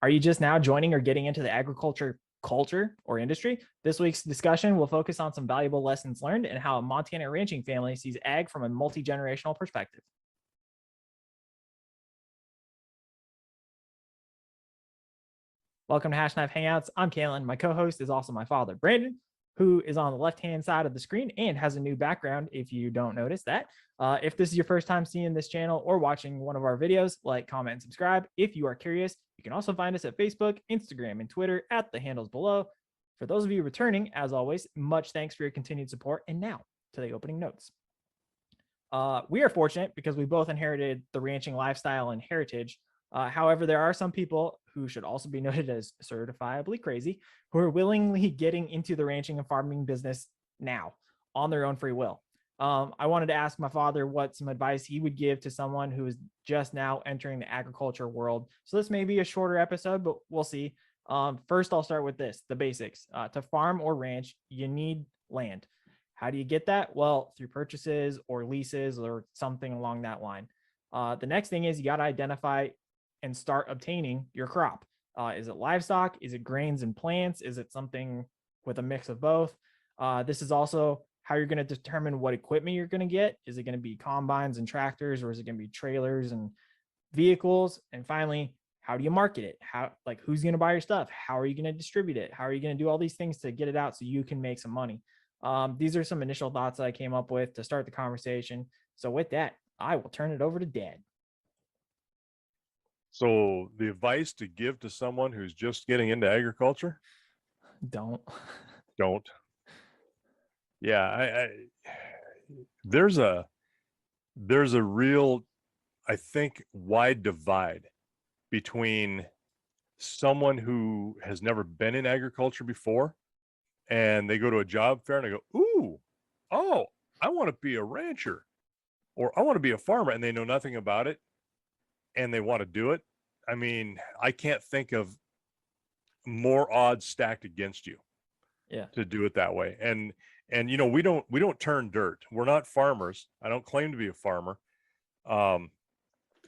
Are you just now joining or getting into the agriculture culture or industry? This week's discussion will focus on some valuable lessons learned and how a Montana ranching family sees ag from a multi-generational perspective. Welcome to Hashknife Hangouts. I'm Calen. My co-host is also my father, Brandon, who is on the left-hand side of the screen and has a new background if you don't notice that. If this is your first time seeing this channel or watching one of our videos, like, comment, and subscribe. If you are curious, you can also find us at Facebook, Instagram, and Twitter at the handles below. For those of you returning, as always, much thanks for your continued support. And now to the opening notes. We are fortunate because we both inherited the ranching lifestyle and heritage. However, there are some people who should also be noted as certifiably crazy who are willingly getting into the ranching and farming business now on their own free will. I wanted to ask my father what some advice he would give to someone who is just now entering the agriculture world. So this may be a shorter episode, but we'll see. First, I'll start with this, the basics. To farm or ranch, you need land. How do you get that? Well, through purchases or leases or something along that line. The next thing is you got to identify and start obtaining your crop. Is it livestock? Is it grains and plants? Is it something with a mix of both? This is also how you're going to determine what equipment you're going to get. Is it going to be combines and tractors, or is it going to be trailers and vehicles? And finally, how do you market it? Who's going to buy your stuff? How are you going to distribute it? How are you going to do all these things to get it out so you can make some money? These are some initial thoughts that I came up with to start the conversation. So with that, I will turn it over to Dad. So the advice to give to someone who's just getting into agriculture? Don't. Yeah, there's a real, I think, wide divide between someone who has never been in agriculture before and they go to a job fair and they go, I want to be a rancher or I want to be a farmer, and they know nothing about it and they want to do it. I mean, I can't think of more odds stacked against you to do it that way. And you know, we don't turn dirt. We're not farmers. I don't claim to be a farmer. And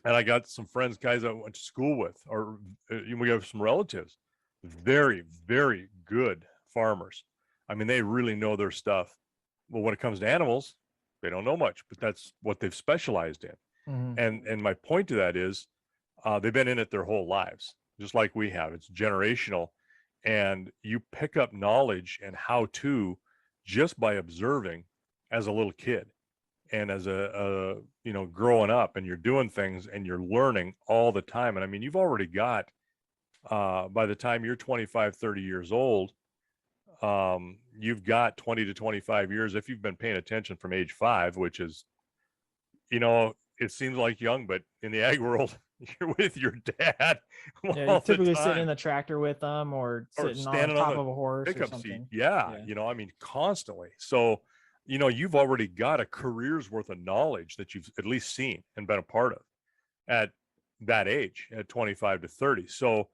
I got some friends, guys I went to school with, or we have some relatives, very, very good farmers. I mean, they really know their stuff. Well, when it comes to animals, they don't know much, but that's what they've specialized in. Mm-hmm. And my point to that is, they've been in it their whole lives, just like we have. It's generational, and you pick up knowledge and how to just by observing as a little kid and as a growing up, and you're doing things and you're learning all the time. And I mean, you've already got, by the time you're 25, 30 years old, you've got 20 to 25 years if you've been paying attention from age 5, which is, it seems like young, but in the ag world, you're with your dad. Yeah, you're typically sitting in the tractor with them or sitting standing on top on of a horse or pickup something. seat. Yeah, I mean, constantly. So, you've already got a career's worth of knowledge that you've at least seen and been a part of at that age, at 25 to 30. So,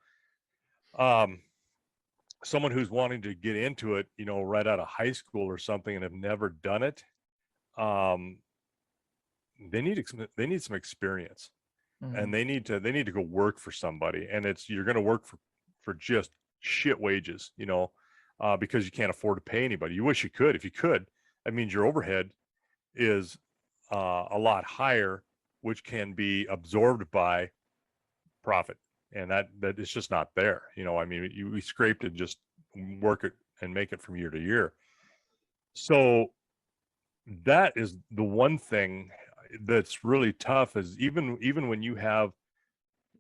someone who's wanting to get into it, right out of high school or something and have never done it, they need some experience. Mm-hmm. And they need to go work for somebody, and you're going to work for just shit wages, because you can't afford to pay anybody. You wish you could. If you could, that means your overhead is a lot higher, which can be absorbed by profit, and that is just not there. I mean, we scraped it, just work it and make it from year to year. So that is the one thing that's really tough, is even when you have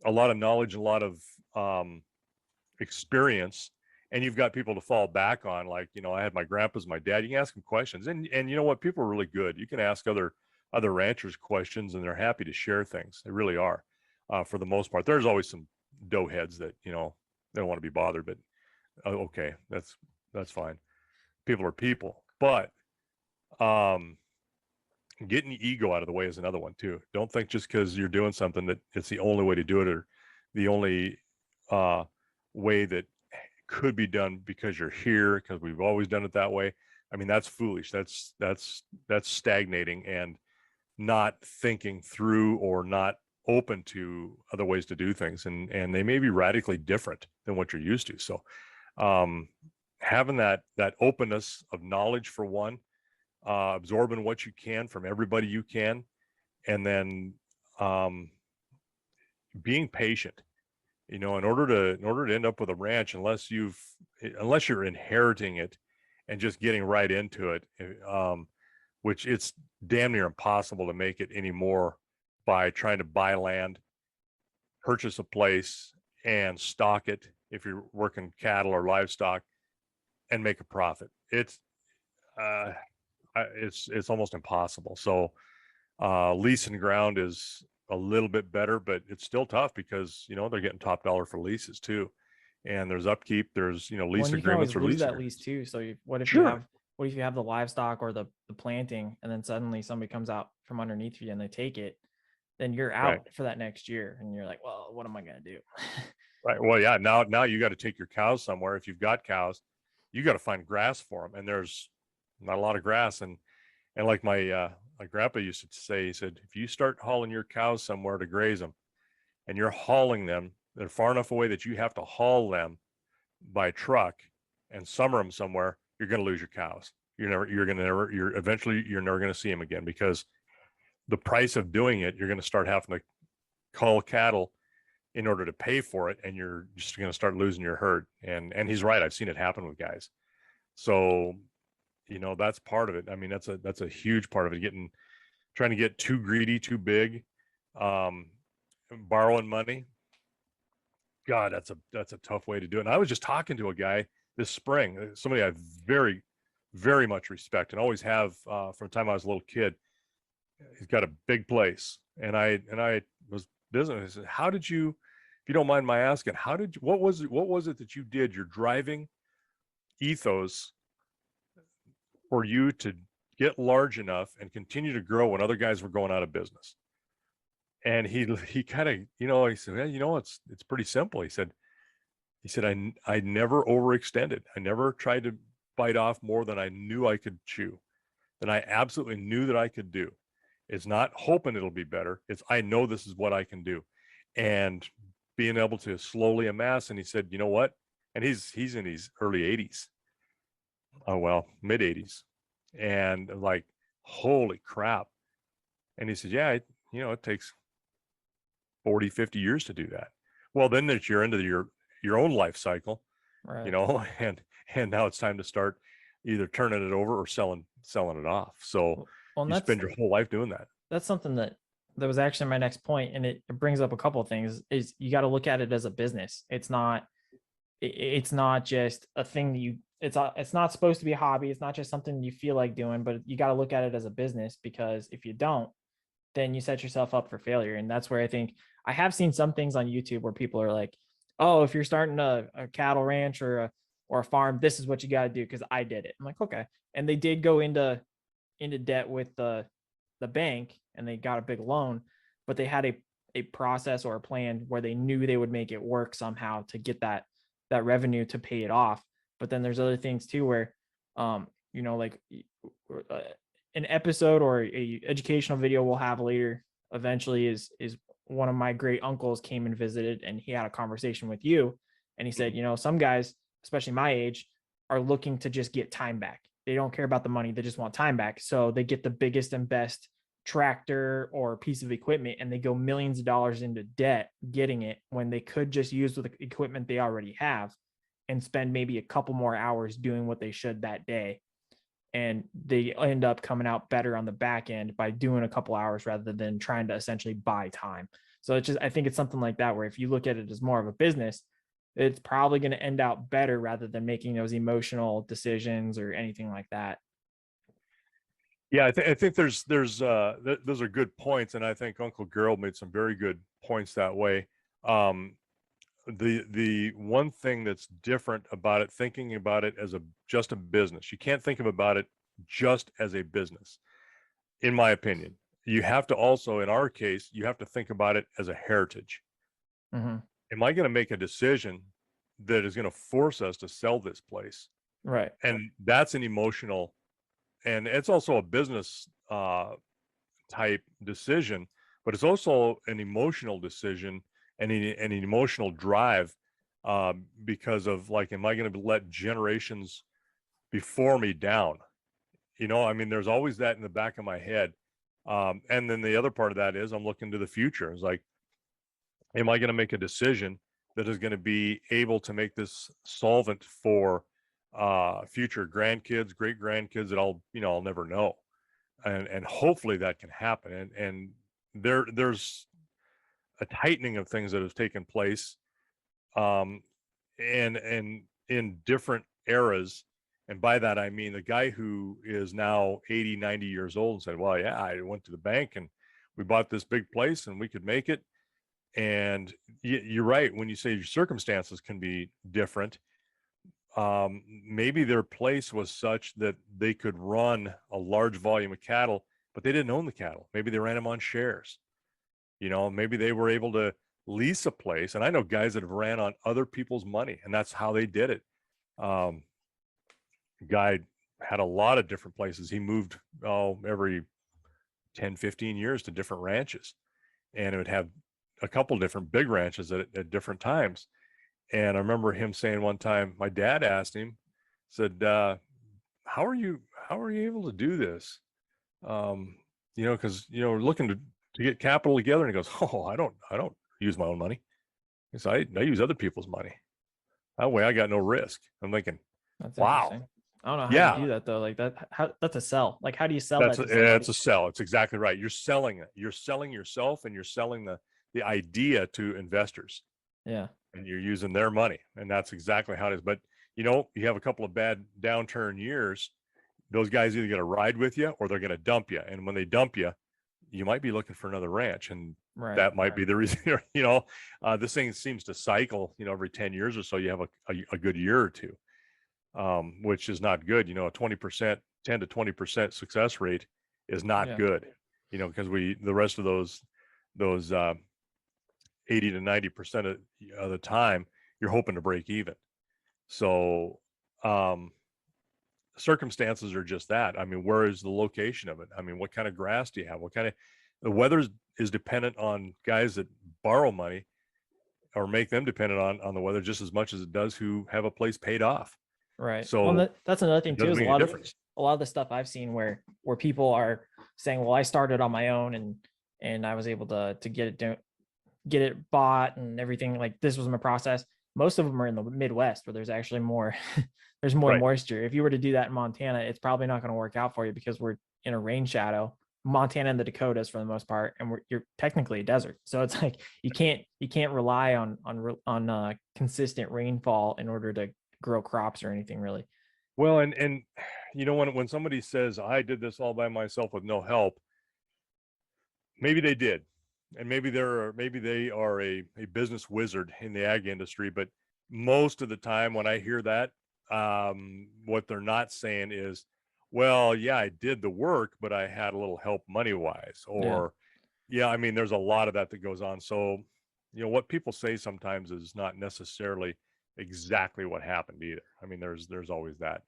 a lot of knowledge, a lot of experience, and you've got people to fall back on, like, I had my grandpa's, my dad. You can ask them questions, and you know what, people are really good. You can ask other ranchers questions, and they're happy to share things. They really are, for the most part. There's always some doughheads that they don't want to be bothered, but okay, that's fine. People are people. But getting the ego out of the way is another one too. Don't think just because you're doing something that it's the only way to do it, or the only way that could be done because you're here, because we've always done it that way. I mean, that's foolish. That's stagnating and not thinking through, or not open to other ways to do things, and they may be radically different than what you're used to. So having that openness of knowledge, for one, absorbing what you can from everybody you can, and then being patient. In order to end up with a ranch, unless you're inheriting it and just getting right into it, which it's damn near impossible to make it anymore by trying to buy land, purchase a place, and stock it if you're working cattle or livestock, and make a profit. It's almost impossible. So leasing ground is a little bit better, but it's still tough because they're getting top dollar for leases too, and there's upkeep, there's lease You can agreements always or lose lease that lease agreements. too. So what if Sure. you have the livestock or the planting, and then suddenly somebody comes out from underneath you and they take it, then you're out Right. for that next year, and you're like, well, what am I gonna do? Right. Well, yeah. Now you got to take your cows somewhere. If you've got cows, you got to find grass for them, and there's not a lot of grass. And like my grandpa used to say, he said, if you start hauling your cows somewhere to graze them, and you're hauling them, they're far enough away that you have to haul them by truck and summer them somewhere, you're going to lose your cows. You're eventually never going to see them again, because the price of doing it, you're going to start having to cull cattle in order to pay for it, and you're just going to start losing your herd. And he's right. I've seen it happen with guys. So, that's part of it. I mean, that's a huge part of it. Trying to get too greedy, too big, borrowing money. God, that's a tough way to do it. And I was just talking to a guy this spring, somebody I very, very much respect and always have from the time I was a little kid. He's got a big place, and I was visiting. I said, "How did you, if you don't mind my asking, what was it that you did? Your driving ethos for you to get large enough and continue to grow when other guys were going out of business?" And he kind of, he said, "Yeah, it's pretty simple." He said, I never overextended. I never tried to bite off more than I knew I could chew, that I absolutely knew that I could do. It's not hoping it'll be better. It's, I know this is what I can do. And being able to slowly amass. And he said, you know what? And he's in his early 80s. Oh, well, mid 80s. And like, holy crap. And he said, yeah, it takes 40, 50 years to do that. Well, then that you're into your own life cycle, Right. And now it's time to start either turning it over or selling it off. So Well, you spend your whole life doing that. That's something that was actually my next point, and it brings up a couple of things. Is you got to look at it as a business. It's not just a thing that it's not supposed to be a hobby. It's not just something you feel like doing, but you got to look at it as a business, because if you don't, then you set yourself up for failure. And that's where I think I have seen some things on YouTube where people are like, oh, if you're starting a cattle ranch or a farm, this is what you got to do, because I did it. I'm like, okay. And they did go into debt with the bank, and they got a big loan, but they had a process or a plan where they knew they would make it work somehow to get that revenue to pay it off. But then there's other things too where like an episode or a educational video we'll have later eventually is one of my great uncles came and visited, and he had a conversation with you, and he said, some guys, especially my age, are looking to just get time back. They don't care about the money. They just want time back. So they get the biggest and best tractor or piece of equipment, and they go millions of dollars into debt getting it, when they could just use the equipment they already have and spend maybe a couple more hours doing what they should that day. And they end up coming out better on the back end by doing a couple hours rather than trying to essentially buy time. So it's just, I think it's something like that, where if you look at it as more of a business, it's probably going to end out better rather than making those emotional decisions or anything like that. Yeah, I think there's those are good points, and I think Uncle Gerald made some very good points that way. The one thing that's different about it, thinking about it as just a business, you can't think about it just as a business, in my opinion. You have to also, in our case, you have to think about it as a heritage. Mm-hmm. Am I going to make a decision that is going to force us to sell this place? Right. And that's an emotional, and it's also a business type decision, but it's also an emotional decision and an emotional drive, because of like, am I going to let generations before me down? I mean, there's always that in the back of my head. And then the other part of that is I'm looking to the future. It's like, am I going to make a decision that is going to be able to make this solvent for future grandkids, great grandkids that I'll never know, and hopefully that can happen. And there's a tightening of things that have taken place, um, and in different eras. And by that, I mean the guy who is now 80, 90 years old and said, well, yeah, I went to the bank and we bought this big place and we could make it. And you're right. When you say your circumstances can be different, maybe their place was such that they could run a large volume of cattle, but they didn't own the cattle. Maybe they ran them on shares. Maybe they were able to lease a place. And I know guys that have ran on other people's money, and that's how they did it. Guy had a lot of different places. He moved every 10, 15 years to different ranches, and it would have a couple different big ranches at different times. And I remember him saying one time, my dad asked him, said, how are you able to do this? Because we're looking to get capital together. And he goes, oh, I don't use my own money. He said, I use other people's money. That way I got no risk. I'm thinking, That's wow. interesting. I don't know how you do that though. Like that's a sell. Like, how do you sell that? It's a sell. It's exactly right. You're selling it. You're selling yourself, and you're selling the idea to investors. Yeah. And you're using their money, and that's exactly how it is. But you have a couple of bad downturn years. Those guys either going to ride with you or they're going to dump you. And when they dump you, you might be looking for another ranch, and that might be the reason. This thing seems to cycle. Every 10 years or so, you have a good year or two, which is not good. A 20%, 10 to 20% success rate is not good. Because the rest of those 80 to 90% of the time, you're hoping to break even. So circumstances are just that. I mean, where is the location of it? I mean, what kind of grass do you have? The weather is dependent on guys that borrow money, or make them dependent on the weather just as much as it does who have a place paid off. Right. So that's another thing too, is a lot of the stuff I've seen where people are saying, well, I started on my own and I was able to get it bought and everything. Like, this was my process. Most of them are in the Midwest, where there's actually more there's more moisture. If you were to do that in Montana, it's probably not going to work out for you, because we're in a rain shadow, Montana and the Dakotas for the most part, and you're technically a desert. So it's like you can't rely on consistent rainfall in order to grow crops or anything, really. Well, and when somebody says, I did this all by myself with no help, maybe they did. And maybe they are a business wizard in the ag industry. But most of the time when I hear that, what they're not saying is, well, yeah, I did the work, but I had a little help money wise, or I mean, there's a lot of that goes on. So, what people say sometimes is not necessarily exactly what happened either. I mean, there's always that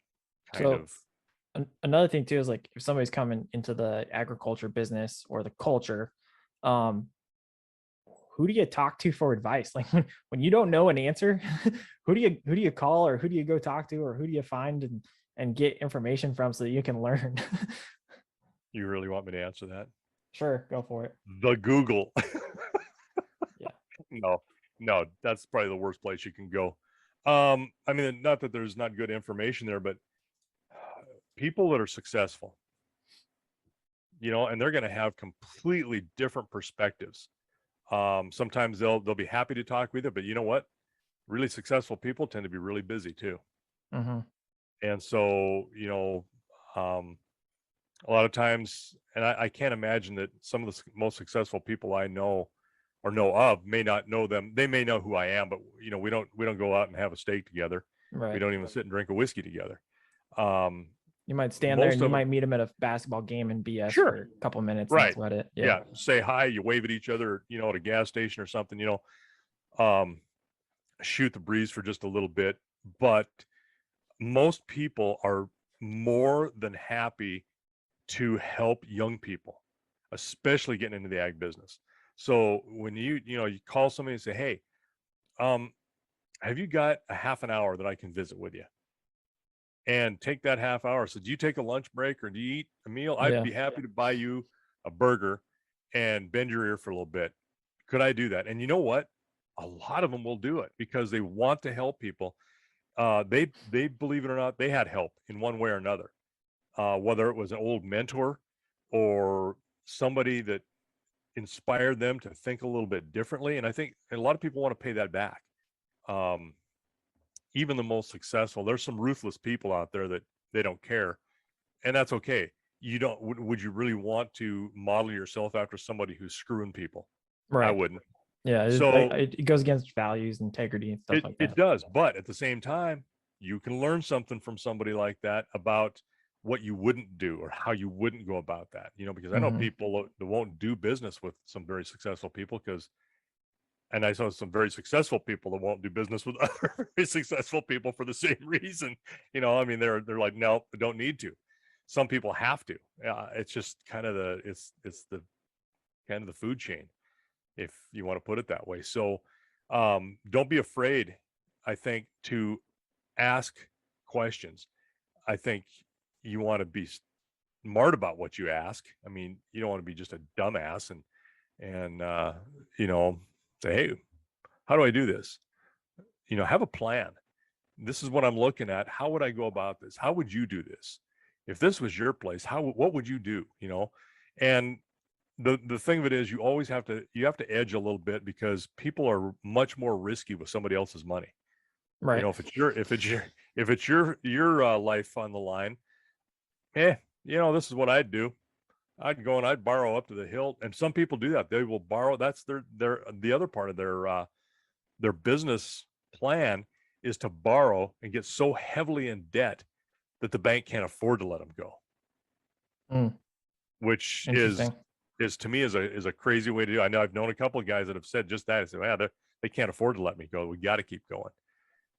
kind of. Another thing too is, like, if somebody's coming into the agriculture business or the culture, who do you talk to for advice? Like, when you don't know an answer, who do you call, or who do you go talk to, or who do you find and get information from so that you can learn? You really want me to answer that? Sure, go for it. The Google. Yeah. No, that's probably the worst place you can go. I mean, not that there's not good information there, but people that are successful, and they're going to have completely different perspectives. Sometimes they'll be happy to talk with you, but you know what? Really successful people tend to be really busy too. Mm-hmm. And so, a lot of times, and I can't imagine that some of the most successful people I know or know of may not know them. They may know who I am, but we don't go out and have a steak together. Right. We don't even sit and drink a whiskey together. You might stand there and you might meet them at a basketball game and BS for a couple of minutes. Right. That's about it. Yeah. Say hi, you wave at each other, at a gas station or something, shoot the breeze for just a little bit. But most people are more than happy to help young people, especially getting into the ag business. So when you call somebody and say, hey, have you got a half an hour that I can visit with you? And take that half hour. So do you take a lunch break or do you eat a meal? I'd Yeah. be happy to buy you a burger and bend your ear for a little bit. Could I do that? And you know what? A lot of them will do it because they want to help people. They believe it or not, they had help in one way or another. Whether it was an old mentor or somebody that inspired them to think a little bit differently. And I think a lot of people want to pay that back. Um, Even the most successful, there's some ruthless people out there that they don't care, and that's okay. You don't, would you really want to model yourself after somebody who's screwing people? I Right. wouldn't. Yeah. So It goes against values, integrity, and stuff like it that. does, but at the same time, you can learn something from somebody like that about what you wouldn't do or how you wouldn't go about that. Because I know Mhm. people that won't do business with some very successful people because, and I saw some very successful people that won't do business with other very successful people for the same reason. I mean, they're like, no, I don't need to. Some people have to. It's just kind of it's the kind of the food chain, if you want to put it that way. So don't be afraid, I think, to ask questions. I think you want to be smart about what you ask. I mean, you don't want to be just a dumbass and say, hey, how do I do this? Have a plan. This is what I'm looking at. How would I go about this? How would you do this? If this was your place, what would you do? And the thing of it is, you have to edge a little bit because people are much more risky with somebody else's money. Right. If it's your life on the line, this is what I'd do. I'd go and I'd borrow up to the hilt. And some people do that. They will borrow. That's the other part of their business plan is to borrow and get so heavily in debt that the bank can't afford to let them go, Mm, which interesting. is to me is a crazy way to do. I know I've known a couple of guys that have said just that. I said, yeah, they can't afford to let me go. We got to keep going.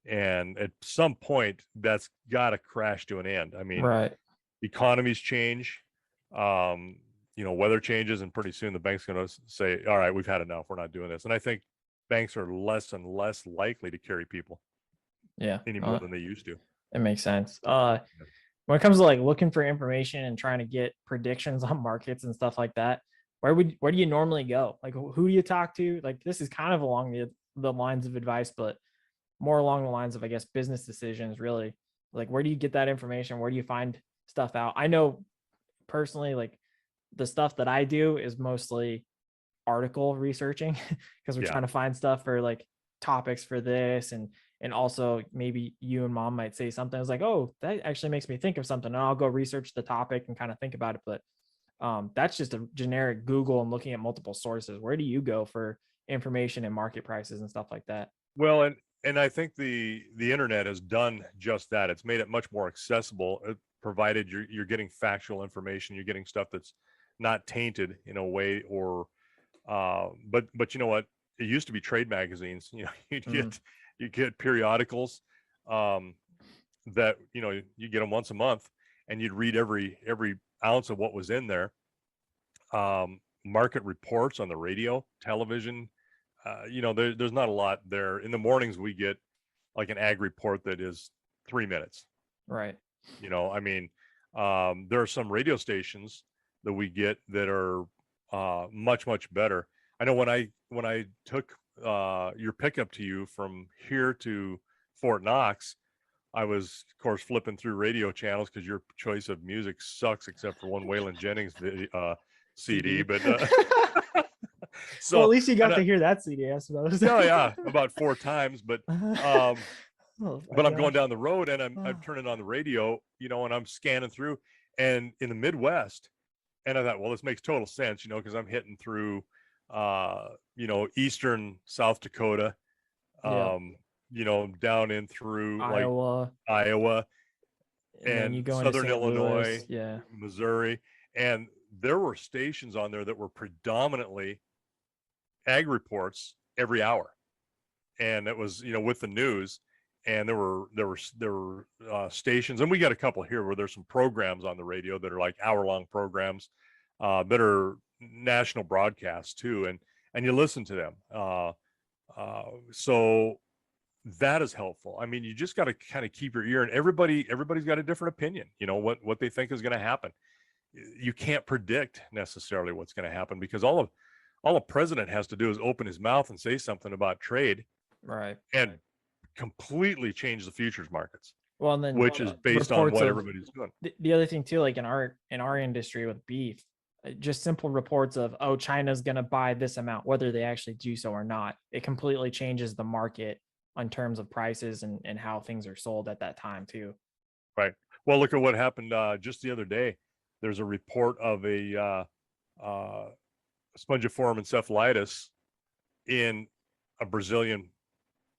And at some point, that's got to crash to an end. I mean, Right. economies change, weather changes, and pretty soon the bank's going to say, all right, we've had enough. We're not doing this. And I think banks are less and less likely to carry people Yeah. any more than they used to. It makes sense. When it comes to like looking for information and trying to get predictions on markets and stuff like that, where do you normally go? Like, who do you talk to? Like, this is kind of along the lines of advice, but more along the lines of, I guess, business decisions, really. Like, where do you get that information? Where do you find stuff out? I know personally, like, the stuff that I do is mostly article researching because we're Yeah. trying to find stuff for like topics for this, and also maybe you and mom might say something. I was like, oh, that actually makes me think of something, and I'll go research the topic and kind of think about it. But that's just a generic Google and looking at multiple sources. Where do you go for information and market prices and stuff like that? Well, and I think the internet has done just that. It's made it much more accessible, provided you're getting factual information, you're getting stuff that's not tainted in a way, or but you know what? It used to be trade magazines. You get periodicals that you get them once a month, and you'd read every ounce of what was in there. Market reports on the radio, television. There's not a lot there. In the mornings, we get like an ag report that is 3 minutes. Right. I mean, there are some radio stations that we get that are much better. I know when I took your pickup to you from here to Fort Knox, I was, of course, flipping through radio channels because your choice of music sucks, except for one Waylon Jennings CD. But so, well, at least you got to hear that CD, I suppose. oh yeah, about 4 times. But oh, but I'm gosh. going down the road and I'm turning on the radio, and I'm scanning through, and in the Midwest, and I thought, well, this makes total sense, because I'm hitting through, eastern South Dakota, Yeah. down in through like Iowa, Iowa and then you and go into Southern St. Illinois, Louis. Yeah. Missouri, and there were stations on there that were predominantly ag reports every hour, and it was with the news. And there were stations, and we got a couple here where there's some programs on the radio that are like hour-long programs that are national broadcasts too, and you listen to them. So that is helpful. I mean, you just got to kind of keep your ear, and everybody's got a different opinion, what they think is going to happen. You can't predict necessarily what's going to happen, because all a president has to do is open his mouth and say something about trade, Right. and completely change the futures markets. Well, and then which is based on what everybody's doing. The other thing too, like in our industry with beef, just simple reports of, oh, China's going to buy this amount, whether they actually do so or not, it completely changes the market in terms of prices and how things are sold at that time too. Right. Well, look at what happened just the other day. There's a report of a spongiform encephalitis in a Brazilian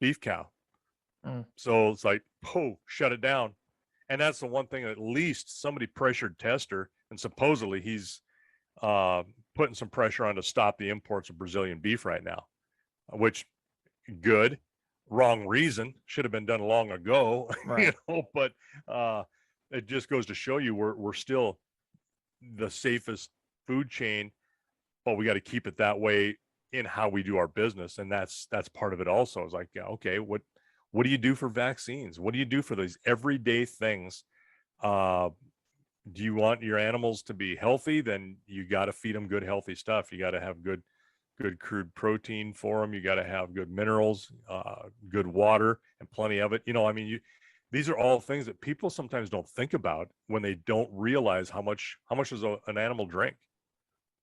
beef cow. So it's like, oh, shut it down. And that's the one thing, at least somebody pressured Tester, and supposedly he's putting some pressure on to stop the imports of Brazilian beef right now, which good. Wrong reason, should have been done long ago. Right. But it just goes to show you we're still the safest food chain, but we got to keep it that way in how we do our business. And that's part of it also. It's like, yeah, okay, what do you do for vaccines? What do you do for these everyday things? Do you want your animals to be healthy? Then you got to feed them good, healthy stuff. You got to have good crude protein for them. You got to have good minerals, good water, and plenty of it. I mean, these are all things that people sometimes don't think about when they don't realize how much does an animal drink.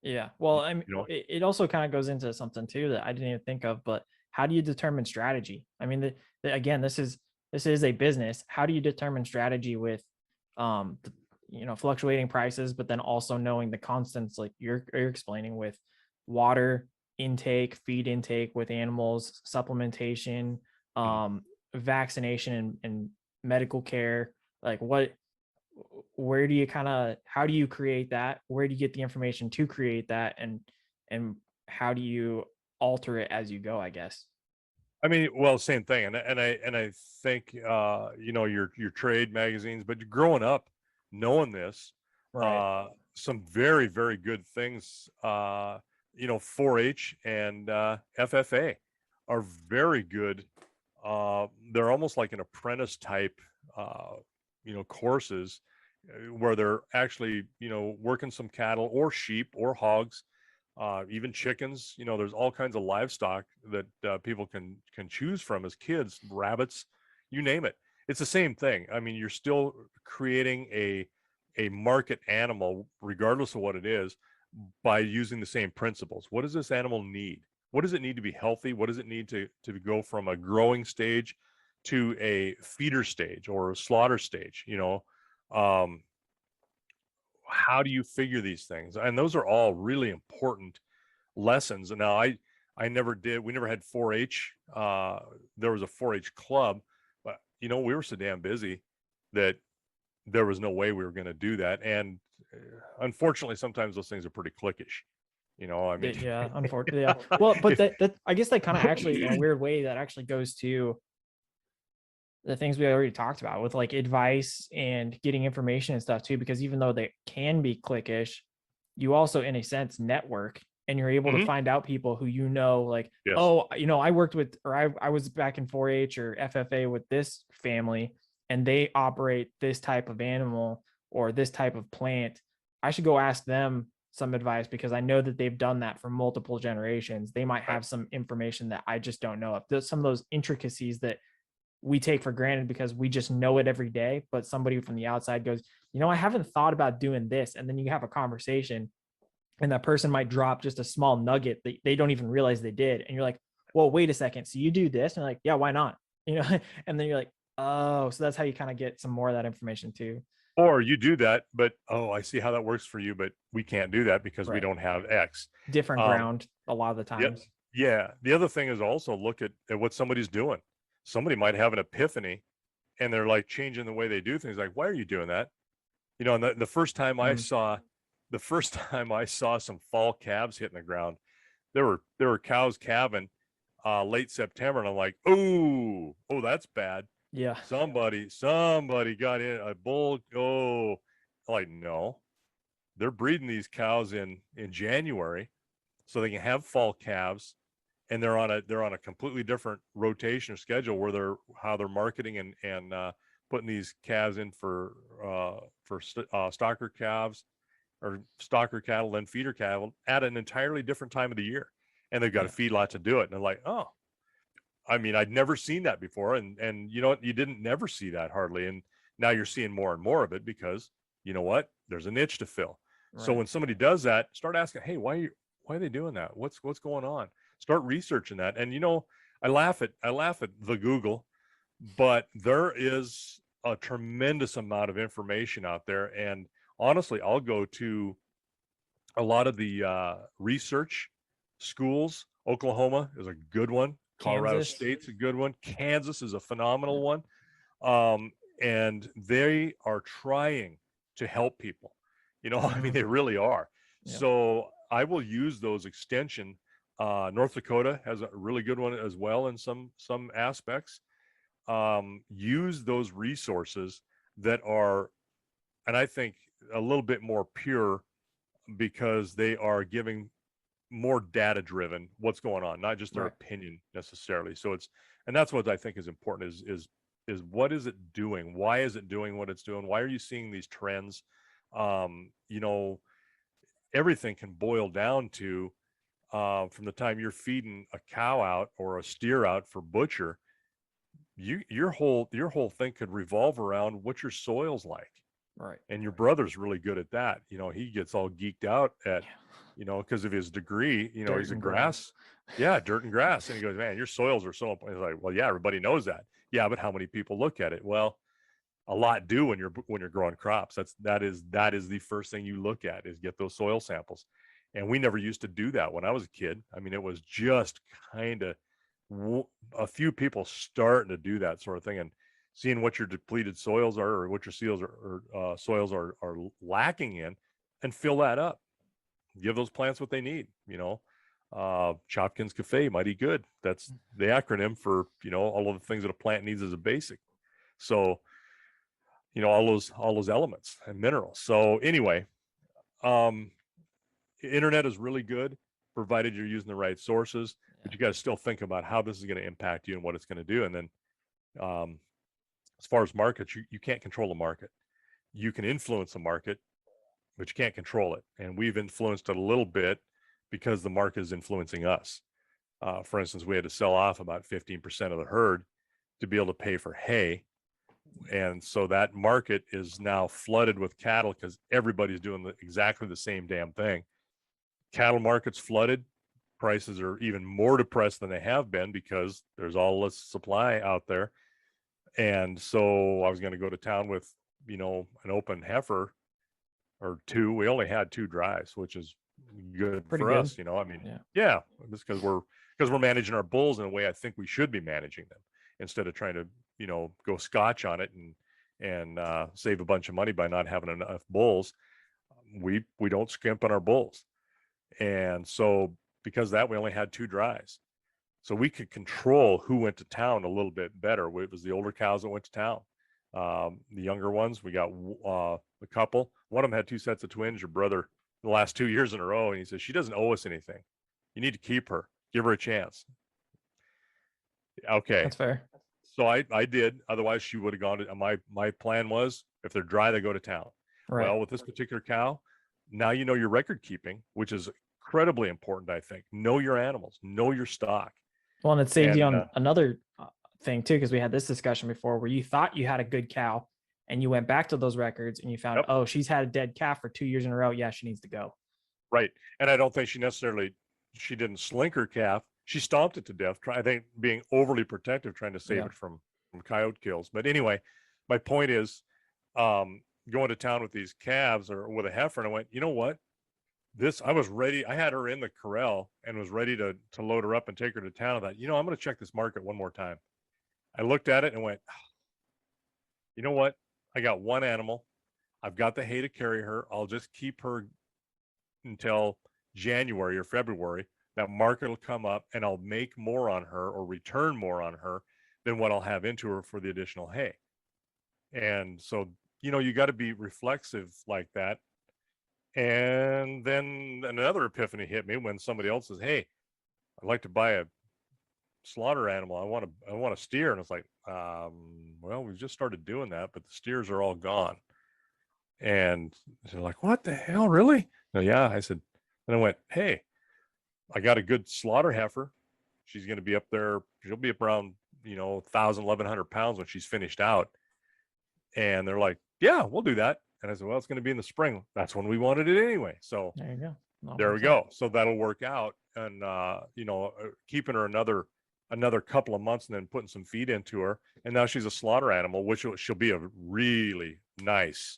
Yeah. Well, I mean, it also kind of goes into something too that I didn't even think of, but how do you determine strategy? I mean, again, this is a business. How do you determine strategy with, fluctuating prices, but then also knowing the constants, like you're explaining, with water intake, feed intake with animals, supplementation, vaccination and medical care. Like where do you how do you create that? Where do you get the information to create that? And how do you alter it as you go, I guess? I mean, well, same thing. And I think, your trade magazines, but growing up knowing this, Right. Some very, very good things, 4-H and FFA are very good. They're almost like an apprentice type, courses where they're actually, working some cattle or sheep or hogs, even chickens. There's all kinds of livestock that people can choose from as kids, rabbits, you name it. It's the same thing. I mean, you're still creating a market animal, regardless of what it is, by using the same principles. What does this animal need? What does it need to be healthy? What does it need to go from a growing stage to a feeder stage or a slaughter stage? How do you figure these things? And those are all really important lessons. And now we never had 4-H. There was a 4-H club, but we were so damn busy that there was no way we were going to do that. And unfortunately, sometimes those things are pretty cliquish. I mean, Yeah, unfortunately, yeah. Well, but that I guess that kind of actually, in a weird way, that actually goes to the things we already talked about with like advice and getting information and stuff too, because even though they can be cliquish, you also, in a sense, network, and you're able to find out people who, like, yes. Oh, I worked with, or I was back in 4-H or FFA with this family, and they operate this type of animal or this type of plant. I should go ask them some advice because I know that they've done that for multiple generations. They might have some information that I just don't know of. There's some of those intricacies that we take for granted because we just know it every day. But somebody from the outside goes, I haven't thought about doing this. And then you have a conversation and that person might drop just a small nugget that they don't even realize they did. And you're like, well, wait a second. So you do this? And they're like, yeah, why not? And then you're like, oh, so that's how you kind of get some more of that information too. Or you do that, but I see how that works for you, but we can't do that because we don't have X. Different ground a lot of the times. Yeah. The other thing is also look at what somebody's doing. Somebody might have an epiphany and they're like changing the way they do things. Like, why are you doing that? And the first time I saw some fall calves hitting the ground, there were cows calving late September, and I'm like, oh, that's bad. Yeah. Somebody got in a bull. Like, no, they're breeding these cows in January. so they can have fall calves, and they're on a completely different rotation or schedule where they're marketing and putting these calves in for stocker calves or stocker cattle, then feeder cattle at an entirely different time of the year, and they've got a feedlot to do it. And they're like, oh, I mean, I'd never seen that before, and you know what, you didn't never see that hardly, and now you're seeing more and more of it because you know what, there's a niche to fill. So when somebody does that, start asking, hey, why are they doing that? What's going on? Start researching that. And you know, I laugh at the Google, but there is a tremendous amount of information out there. And honestly, I'll go to a lot of the research schools. Oklahoma is a good one. Colorado Kansas. State's a good one. Kansas is a phenomenal one. And they are trying to help people. You know, I mean, they really are. So I will use those extension. North Dakota has a really good one as well in some aspects. Use those resources that are, and I think a little bit more pure, because they are giving more data driven what's going on, not just their opinion necessarily. So and that's what I think is important is what is it doing? Why is it doing what it's doing? Why are you seeing these trends? You know, everything can boil down to from the time you're feeding a cow out or a steer out for butcher, your whole thing could revolve around what your soil's like. Right. And your brother's really good at that. You know, he gets all geeked out at, you know, because of his degree, you know, he's a grass. Yeah, dirt and grass. And he goes, man, your soils are so important. He's like, well, yeah, everybody knows that. Yeah, but how many people look at it? Well, a lot do when you're growing crops. That is the first thing you look at, is get those soil samples. And we never used to do that when I was a kid. I mean, it was just kind of a few people starting to do that sort of thing, and seeing what your depleted soils are, or what your soils are lacking in, and fill that up. Give those plants what they need. You know, Chopkins Cafe, mighty good. That's the acronym for, you know, all of the things that a plant needs as a basic. So, you know, all those elements and minerals. So anyway, internet is really good, provided you're using the right sources, but you got to still think about how this is going to impact you and what it's going to do. And then as far as markets, you can't control the market. You can influence the market, but you can't control it. And we've influenced it a little bit because the market is influencing us. For instance, we had to sell off about 15% of the herd to be able to pay for hay. And so that market is now flooded with cattle because everybody's doing exactly the same damn thing. Cattle market's flooded. Prices are even more depressed than they have been because there's all this supply out there. And so I was going to go to town with, you know, an open heifer or two. We only had 2 drives, which is good for us. You know, I mean, yeah, just because we're managing our bulls in a way I think we should be managing them, instead of trying to, you know, go Scotch on it and save a bunch of money by not having enough bulls. We don't skimp on our bulls. And so because of that, we only had 2 drives. So we could control who went to town a little bit better. It was the older cows that went to town. The younger ones, we got a couple. One of them had 2 sets of twins, your brother, the last 2 years in a row. And he says, she doesn't owe us anything. You need to keep her. Give her a chance. Okay. That's fair. So I did. Otherwise, she would have gone to, my plan was, if they're dry, they go to town. Right. Well, with this particular cow, now you know your record keeping, which is incredibly important, I think. Know your animals, know your stock. Well, and it saved you on another thing too, because we had this discussion before where you thought you had a good cow and you went back to those records and you found, oh, she's had a dead calf for 2 years in a row. Yeah, she needs to go. Right. And I don't think she didn't slink her calf. She stomped it to death, I think, being overly protective, trying to save it from coyote kills. But anyway, my point is, going to town with these calves or with a heifer, and I went, you know what? I was ready. I had her in the corral and was ready to load her up and take her to town. I thought, you know, I'm going to check this market one more time. I looked at it and went, you know what? I got one animal. I've got the hay to carry her. I'll just keep her until January or February. That market will come up and I'll make more on her or return more on her than what I'll have into her for the additional hay. And so, you know, you got to be reflexive like that. And then another epiphany hit me when somebody else says, "Hey, I'd like to buy a slaughter animal. I want a steer." And it's like, well, we've just started doing that, but the steers are all gone. And they're like, "What the hell, really?" No, yeah, I said. And I went, "Hey, I got a good slaughter heifer. She's going to be up there. She'll be up around 1,000, 1,100 pounds when she's finished out." And they're like, "Yeah, we'll do that." And I said, "Well, it's going to be in the spring. That's when we wanted it anyway." So There you go. All there we works go. out. So that'll work out. And keeping her another couple of months and then putting some feed into her. And now she's a slaughter animal, which she'll be a really nice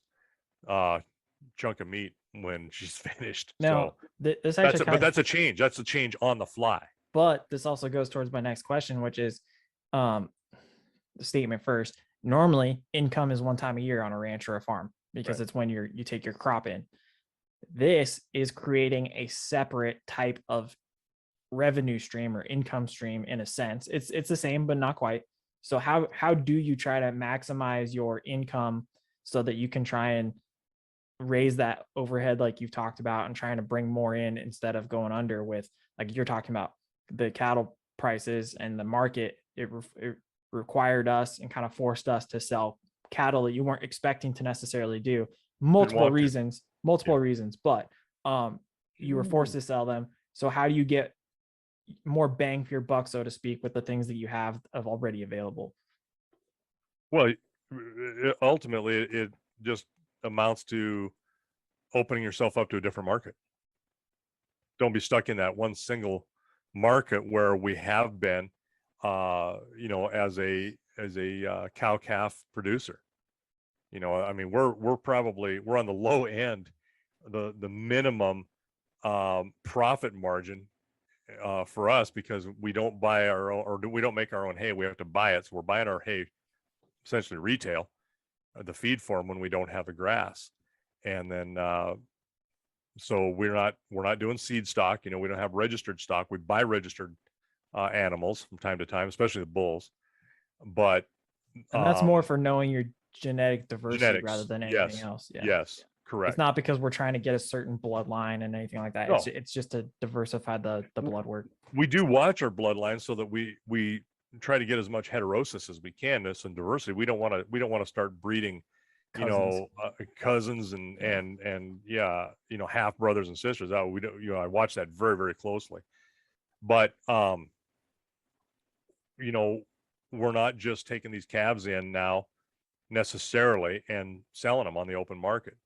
chunk of meat when she's finished. Now, So this actually but that's a change. That's a change on the fly. but this also goes towards my next question, which is the statement first. Normally, income is one time a year on a ranch or a farm because Right. it's when you take your crop in. This is creating a separate type of revenue stream or income stream in a sense. It's the same, but not quite. So how do you try to maximize your income so that you can try and raise that overhead like you've talked about and trying to bring more in instead of going under with, like you're talking about, the cattle prices and the market? It required us and kind of forced us to sell cattle that you weren't expecting to necessarily do. Multiple reasons, but you were forced to sell them. So how do you get more bang for your buck, so to speak, with the things that you have of already available? Well, ultimately, it just amounts to opening yourself up to a different market. Don't be stuck in that one single market where we have been, as a cow calf producer. I mean, we're on the low end, the minimum profit margin for us, because we don't buy our own, or we don't make our own hay. We have to buy it. So we're buying our hay essentially retail, the feed form, when we don't have the grass. And then so we're not doing seed stock. We don't have registered stock. We buy registered animals from time to time, especially the bulls. But And that's more for knowing your genetic diversity rather genetics, than anything yes, else. Yeah. yes, correct. It's not because we're trying to get a certain bloodline and anything like that. No. It's just to diversify the blood work. We do watch our bloodline so that we try to get as much heterosis as we can, this and diversity. We don't want to start breeding Cousins. Cousins and half brothers and sisters. We don't, I watch that very, very closely. But we're not just taking these calves in now necessarily and selling them on the open market.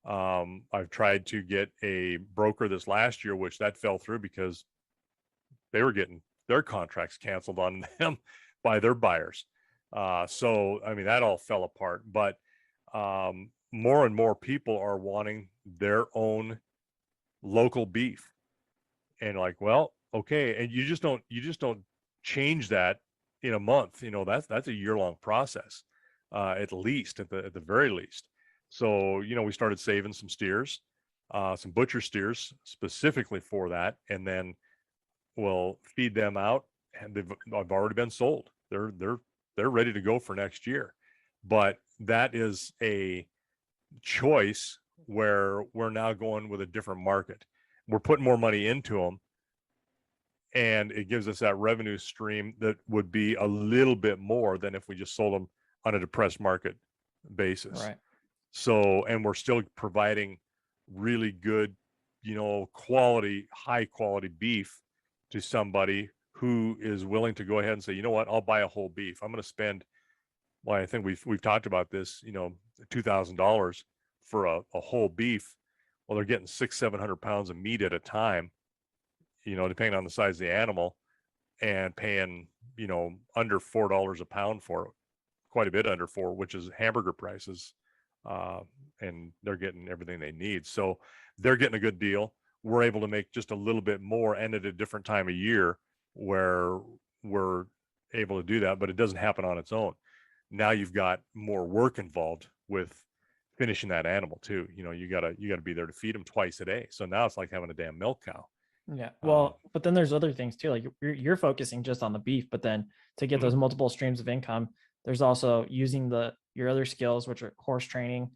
I've tried to get a broker this last year, which that fell through because they were getting their contracts canceled on them by their buyers. So, I mean, that all fell apart. But more and more people are wanting their own local beef. And like, well, okay. And you just don't change that in a month. That's a year-long process, at least, at the very least. So, we started saving some steers, some butcher steers specifically for that. And then we'll feed them out, and I've already been sold. They're ready to go for next year. But that is a choice where we're now going with a different market. We're putting more money into them, and it gives us that revenue stream that would be a little bit more than if we just sold them on a depressed market basis. Right. So, and we're still providing really good, quality, high quality beef to somebody who is willing to go ahead and say, you know what, I'll buy a whole beef. I'm going to spend, well, I think we've talked about this, $2,000 for a whole beef. Well, they're getting 600-700 pounds of meat at a time, depending on the size of the animal, and paying, under $4 a pound for it, quite a bit under $4, which is hamburger prices. And they're getting everything they need. So they're getting a good deal. We're able to make just a little bit more, and at a different time of year where we're able to do that, but it doesn't happen on its own. Now you've got more work involved with finishing that animal too. You gotta be there to feed them twice a day. So now it's like having a damn milk cow. Yeah. Well, but then there's other things too. Like you're focusing just on the beef, but then to get those multiple streams of income, there's also using your other skills, which are horse training,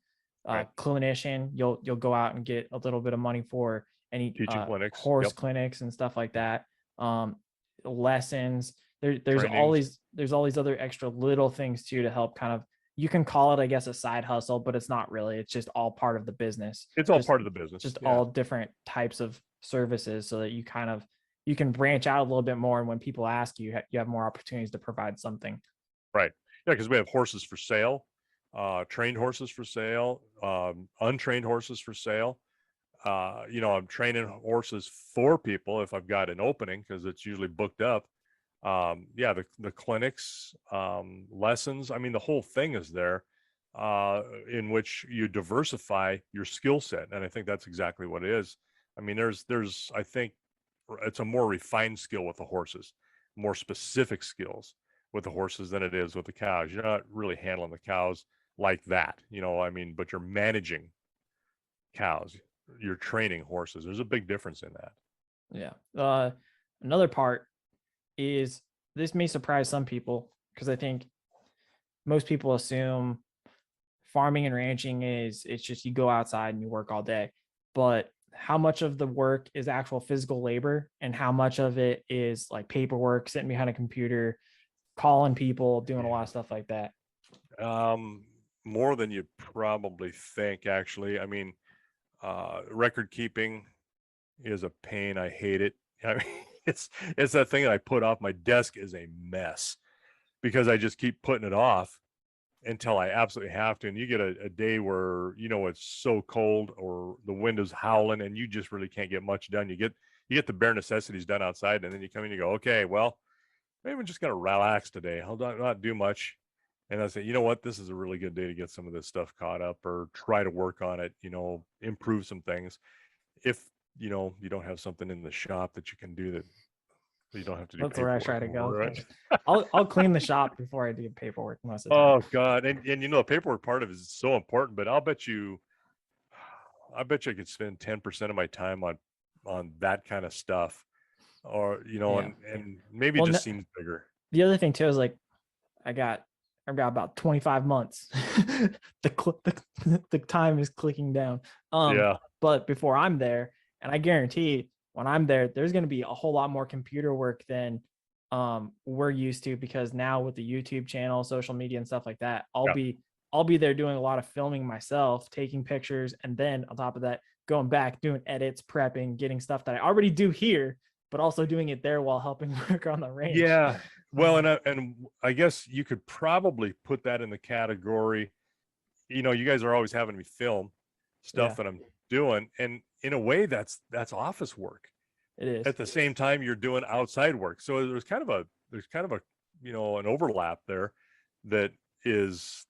Right. Clinician, you'll go out and get a little bit of money for any Teaching clinics. horse Yep. clinics and stuff like that. Lessons. There's Trainings. all these other extra little things too to help kind of, you can call it, I guess, a side hustle, but it's not really. It's just all part of the business. It's all part of the business. Just Yeah. all different types of services, so that you kind of, you can branch out a little bit more. And when people ask you, you have more opportunities to provide something. Right. Yeah, because we have horses for sale, trained horses for sale, untrained horses for sale. I'm training horses for people if I've got an opening, because it's usually booked up. The clinics, lessons. I mean, the whole thing is there, in which you diversify your skill set, and I think that's exactly what it is. I mean, I think it's a more refined skill with the horses, more specific skills with the horses than it is with the cows. You're not really handling the cows like that, I mean, but you're managing cows, you're training horses. There's a big difference in that. Yeah. Another part is, this may surprise some people, because I think most people assume farming and ranching it's just you go outside and you work all day. But how much of the work is actual physical labor, and how much of it is like paperwork, sitting behind a computer, calling people, doing a lot of stuff like that? More than you probably think, actually. I mean, record keeping is a pain. I hate it. I mean, it's that thing that I put off. My desk is a mess because I just keep putting it off until I absolutely have to. And you get a day where, it's so cold or the wind is howling and you just really can't get much done. You get the bare necessities done outside, and then you come in and you go, okay, well, maybe I'm just going to relax today. I'll not do much. And I say, you know what, this is a really good day to get some of this stuff caught up, or try to work on it, improve some things. If, you don't have something in the shop that you can do, that you don't have to do That's where I paperwork try to for, go. right? I'll clean the shop before I do paperwork most of the time. Oh God. And the paperwork part of it is so important, but I bet you I could spend 10% of my time on that kind of stuff, or, Yeah. and maybe Well, it just seems bigger. the other thing too is, like, I've got about 25 months. The time is clicking down. Yeah. But before I'm there, and I guarantee when I'm there, there's going to be a whole lot more computer work than we're used to, because now with the YouTube channel, social media and stuff like that, I'll be there doing a lot of filming myself, taking pictures, and then on top of that, going back, doing edits, prepping, getting stuff that I already do here, but also doing it there while helping work on the range. Yeah. Well, and I guess you could probably put that in the category, you guys are always having me film stuff that I'm doing, and in a way that's office work. It is. At the same time you're doing outside work. So there's kind of a an overlap there that is,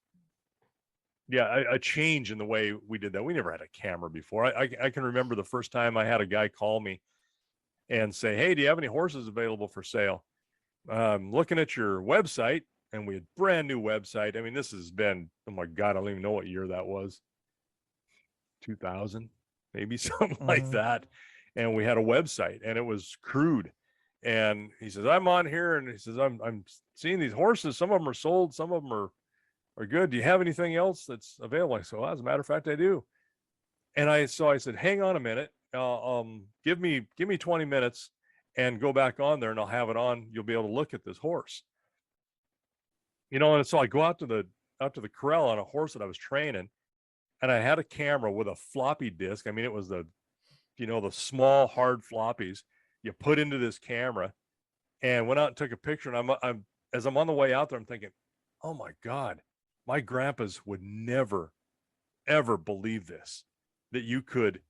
a change in the way we did that. We never had a camera before. I can remember the first time I had a guy call me and say, hey, do you have any horses available for sale? Looking at your website, and we had brand new website. I mean, this has been, oh my God, I don't even know what year that was. 2000, maybe something like that. And we had a website, and it was crude. And he says, I'm on here, and he says, I'm seeing these horses. Some of them are sold, some of them are good. Do you have anything else that's available? I said, well, as a matter of fact, I do. And I said, hang on a minute. Give me 20 minutes and go back on there, and I'll have it on. You'll be able to look at this horse. And so I go out to the corral on a horse that I was training, and I had a camera with a floppy disk. I mean, it was the small hard floppies you put into this camera, and went out and took a picture. And I'm as I'm on the way out there, I'm thinking, oh my God, my grandpas would never, ever believe this, that you could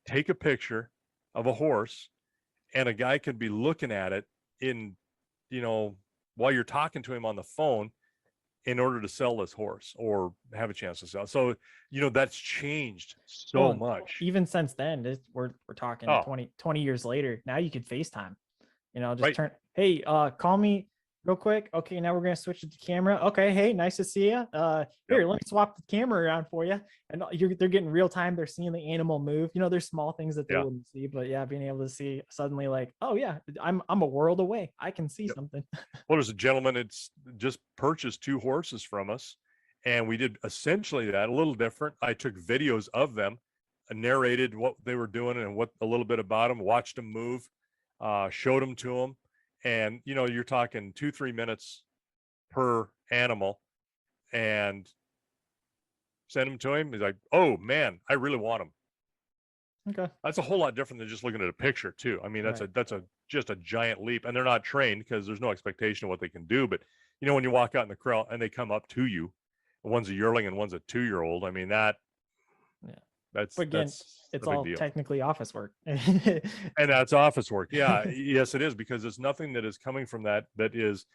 take a picture of a horse and a guy could be looking at it in, while you're talking to him on the phone, in order to sell this horse or have a chance to sell. So, that's changed so much. Even since then, we're talking 20 years later. Now you could FaceTime, just turn, hey, call me real quick. Okay, now we're going to switch to the camera. Okay, hey, nice to see you. Here, let me swap the camera around for you. And they're getting real time. They're seeing the animal move. There's small things that they wouldn't see, but being able to see suddenly, like, oh yeah, I'm a world away. I can see something. Well, there's a gentleman that's just purchased 2 horses from us, And we did essentially that, a little different. I took videos of them, narrated what they were doing and what a little bit about them, watched them move, showed them to them. And, you know, you're talking 2-3 minutes per animal, and send them to him. He's like, oh man, I really want them. Okay. That's a whole lot different than just looking at a picture too. I mean, that's Right. just a giant leap, and they're not trained because there's no expectation of what they can do. But you know, when you walk out in the crowd and they come up to you, one's a yearling and one's a 2-year-old. I mean, Yeah. that's But again, a it's big all deal. technically office work. And that's office work. Yeah, yes, it is, because it's nothing that is coming from that is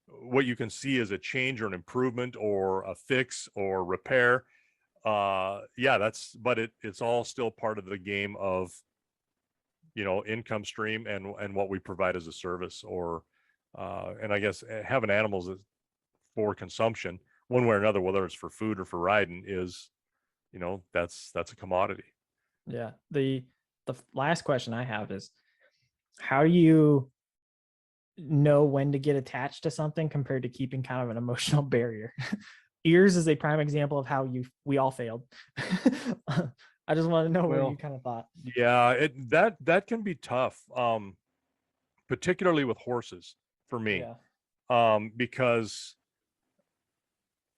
what you can see as a change or an improvement or a fix or repair. Yeah, but it's all still part of the game of, you know, income stream and what we provide as a service, or and I guess having animals for consumption one way or another, whether it's for food or for riding, is, you know, that's a commodity. Yeah. The last question I have is, how do you know when to get attached to something compared to keeping kind of an emotional barrier? Ears is a prime example of how we all failed. I just want to know what you Well, kind of thought. yeah, that can be tough, particularly with horses for me, Yeah. because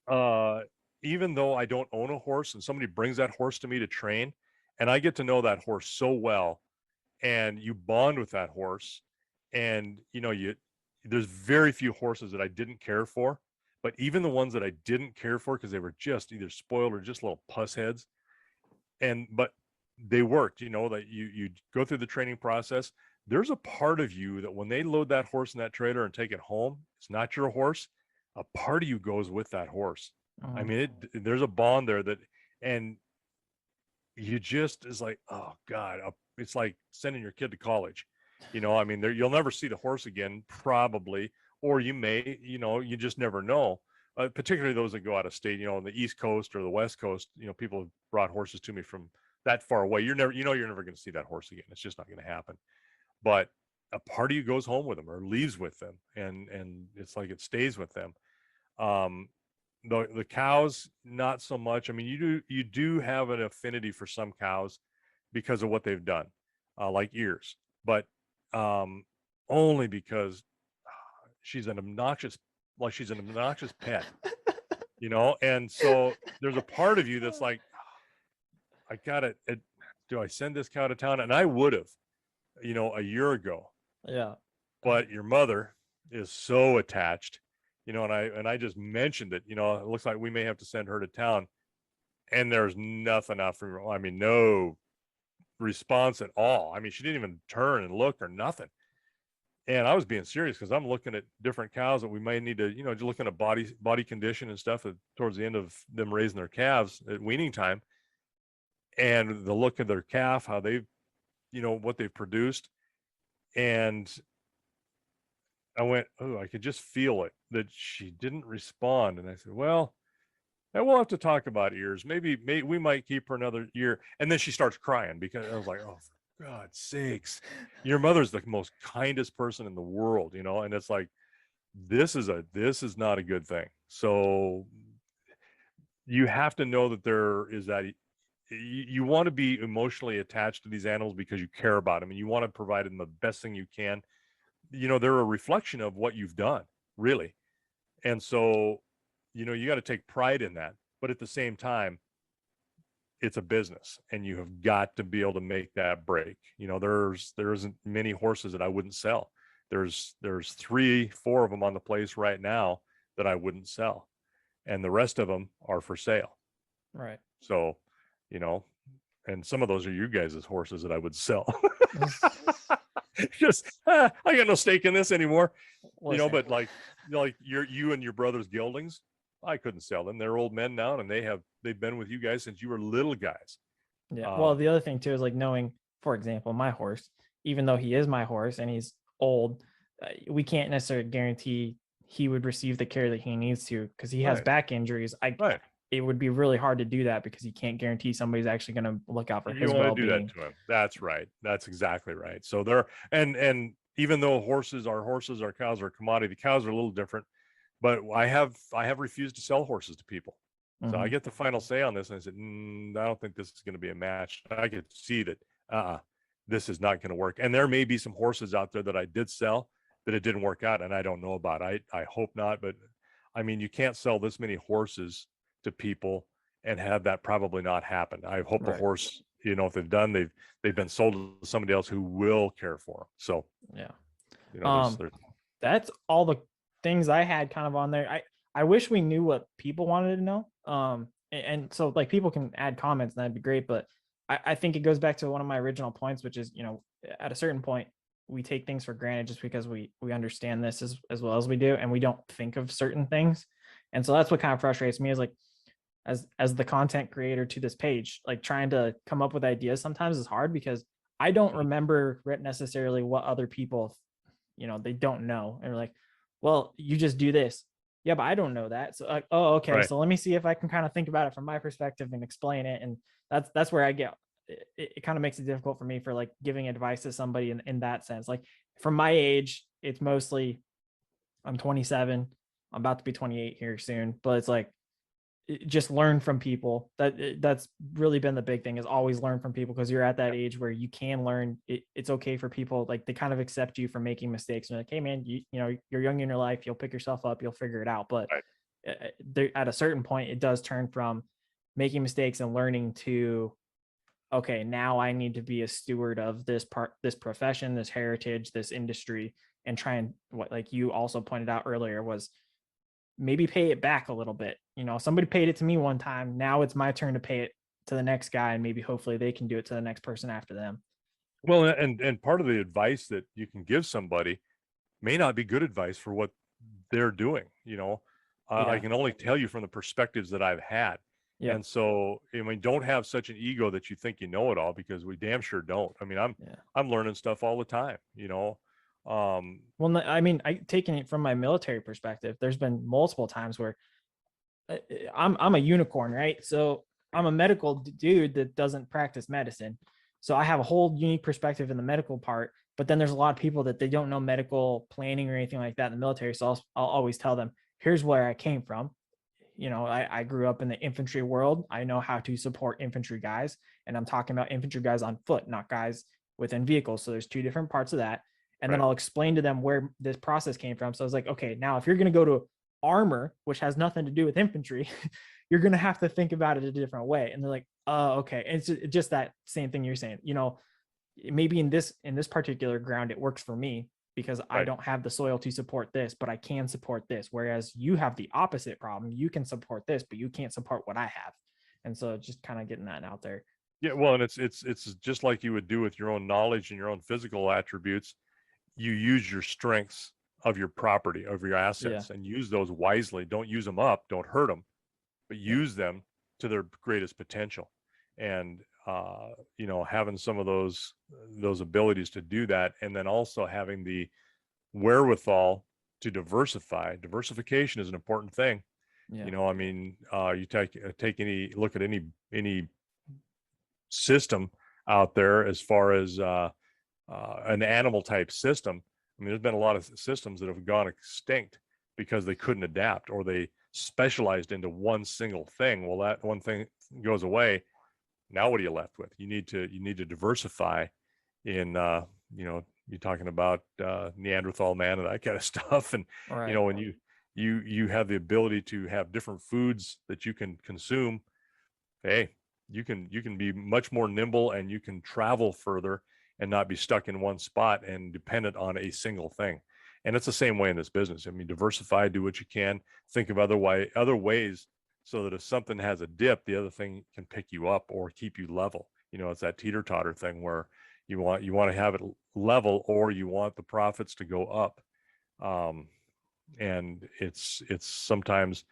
uh, even though I don't own a horse and somebody brings that horse to me to train, and I get to know that horse so well, and you bond with that horse, and you know, there's very few horses that I didn't care for, but even the ones that I didn't care for because they were just either spoiled or just little puss heads, but they worked, you know, that you go through the training process. There's a part of you that when they load that horse in that trailer and take it home, it's not your horse. A part of you goes with that horse. I mean, there's a bond there and you just is like, oh God, it's like sending your kid to college. You know, I mean, you'll never see the horse again, probably, or you may, you know, you just never know. Particularly those that go out of state, you know, on the East Coast or the West Coast. You know, people have brought horses to me from that far away. You're never going to see that horse again. It's just not going to happen. But a part of you goes home with them or leaves with them, and it's like it stays with them. Um, the cows, not so much. I mean, you do have an affinity for some cows because of what they've done, like ears, but only because she's an obnoxious she's an obnoxious pet, you know. And so there's a part of you that's like, I gotta do I send this cow to town? And I would have, you know, a year ago, Yeah. but your mother is so attached, you know, and I just mentioned it, you know, it looks like we may have to send her to town, and there's nothing out from her. I mean, no response at all. I mean, she didn't even turn and look or nothing. And I was being serious because I'm looking at different cows that we may need to, you know, just looking at body condition and stuff towards the end of them raising their calves at weaning time, and the look of their calf, how they've, you know, what they've produced. And I went, oh, I could just feel it that she didn't respond. And I said, well, and we'll have to talk about ears. Maybe we might keep her another year. And then she starts crying because I was like, oh, for God's sakes, your mother's the most kindest person in the world, you know? And it's like, this is not a good thing. So you have to know that there is that you want to be emotionally attached to these animals because you care about them and you want to provide them the best thing you can. You know, they're a reflection of what you've done, really. And so, you know, you got to take pride in that. But at the same time, it's a business and you have got to be able to make that break. You know, there isn't many horses that I wouldn't sell. There's 3-4 of them on the place right now that I wouldn't sell. And the rest of them are for sale. Right. So, you know, and some of those are you guys' horses that I would sell. Just I got no stake in this anymore. You know, but like you and your brother's geldings, I couldn't sell them. They're old men now, and they've been with you guys since you were little guys. Yeah. Well, the other thing too is like knowing, for example, my horse, even though he is my horse and he's old, we can't necessarily guarantee he would receive the care that he needs to because he has Right. back injuries. Right. It would be really hard to do that because you can't guarantee somebody's actually going to look out for You his want to do well-being. that to him. That's right. That's exactly right. So there, and even though horses, our cows are a commodity, the cows are a little different. But I have refused to sell horses to people. So I get the final say on this. And I said, I don't think this is going to be a match. I could see that this is not going to work. And there may be some horses out there that I did sell that it didn't work out, and I don't know about. I hope not, but I mean, you can't sell this many horses to people and have that probably not happen. I hope the horse, you know, if they've done, they've been sold to somebody else who will care for them. So yeah, you know, that's all the things I had kind of on there. I wish we knew what people wanted to know. And so like people can add comments, and that'd be great. But I think it goes back to one of my original points, which is, you know, at a certain point, we take things for granted just because we understand this as well as we do, and we don't think of certain things. And so that's what kind of frustrates me, is like, as the content creator to this page, like trying to come up with ideas sometimes is hard, because I don't remember necessarily what other people, you know, they don't know. And like, well, you just do this. Yeah, but I don't know that. So like, oh, okay. So let me see if I can kind of think about it from my perspective and explain it. And that's where I get, it kind of makes it difficult for me for like giving advice to somebody in that sense. Like from my age, it's mostly, I'm 27, I'm about to be 28 here soon, but it's like, just learn from people. That's really been the big thing, is always learn from people, because you're at that age where you can learn. It's okay for people, like, they kind of accept you for making mistakes, and like, hey man, you know, you're young in your life, you'll pick yourself up, you'll figure it out. But there, at a certain point, it does turn from making mistakes and learning to, okay, now I need to be a steward of this profession, this heritage, this industry, and try and, what like you also pointed out earlier, was maybe pay it back a little bit. You know, somebody paid it to me one time. Now it's my turn to pay it to the next guy, and maybe hopefully they can do it to the next person after them. Well, and part of the advice that you can give somebody may not be good advice for what they're doing. You know, I can only tell you from the perspectives that I've had. Yeah. And so, I mean, don't have such an ego that you think you know it all, because we damn sure don't. I mean, I'm learning stuff all the time, you know. Well, I mean, taking it from my military perspective, there's been multiple times where I'm a unicorn, right? So I'm a medical dude that doesn't practice medicine. So I have a whole unique perspective in the medical part, but then there's a lot of people that they don't know medical planning or anything like that in the military. So I'll always tell them, here's where I came from. You know, I grew up in the infantry world. I know how to support infantry guys, and I'm talking about infantry guys on foot, not guys within vehicles. So there's two different parts of that. And then I'll explain to them where this process came from. So I was like, okay, now if you're going to go to armor, which has nothing to do with infantry, you're going to have to think about it a different way. And they're like, oh, okay. And it's just that same thing you're saying, you know, maybe in this particular ground, it works for me because I don't have the soil to support this, but I can support this. Whereas you have the opposite problem. You can support this, but you can't support what I have. And so just kind of getting that out there. Yeah. Well, and it's just like you would do with your own knowledge and your own physical attributes. You use your strengths of your property, of your assets, and use those wisely. Don't use them up, don't hurt them, but use them to their greatest potential. And you know, having some of those abilities to do that, and then also having the wherewithal to diversify. Diversification is an important thing. You know, I mean, you take look at any system out there, as far as an animal type system. I mean, there's been a lot of systems that have gone extinct because they couldn't adapt, or they specialized into one single thing. Well, that one thing goes away. Now what are you left with? You need to diversify in, you know, you're talking about Neanderthal man and that kind of stuff. And, you know, when you have the ability to have different foods that you can consume, hey, you can be much more nimble, and you can travel further and not be stuck in one spot and dependent on a single thing. And it's the same way in this business. I mean, diversify, do what you can, think of other ways, so that if something has a dip, the other thing can pick you up or keep you level. You know, it's that teeter-totter thing where you want to have it level, or you want the profits to go up. And it's sometimes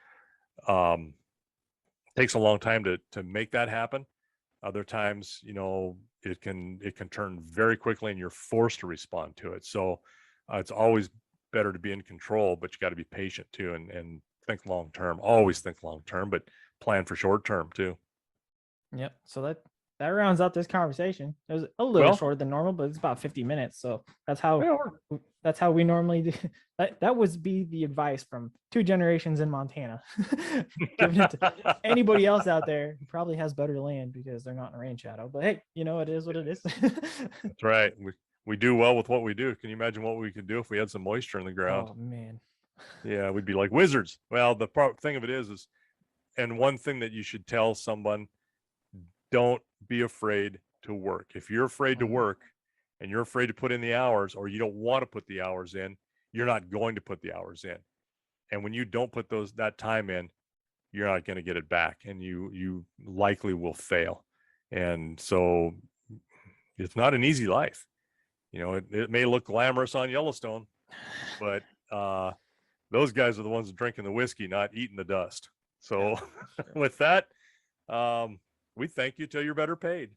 takes a long time to make that happen. Other times, you know, it can turn very quickly, and you're forced to respond to it. So it's always better to be in control, but you got to be patient too, and think long term. Always think long term, but plan for short term too. Yep. So that rounds out this conversation. It was a little shorter than normal, but it's about 50 minutes. So that's how That's how we normally do. That would be the advice from 2 generations in Montana. Giving it to anybody else out there who probably has better land because they're not in rain shadow. But hey, it is what it is. That's right. We do well with what we do. Can you imagine what we could do if we had some moisture in the ground? Oh man. Yeah, we'd be like wizards. Well, the thing of it is, and one thing that you should tell someone, don't be afraid to work. If you're afraid to work and you're afraid to put in the hours, or you don't want to put the hours in, you're not going to put the hours in. And when you don't put that time in, you're not going to get it back, and you likely will fail. And so it's not an easy life. It may look glamorous on Yellowstone, but those guys are the ones drinking the whiskey, not eating the dust. So with that, we thank you till you're better paid.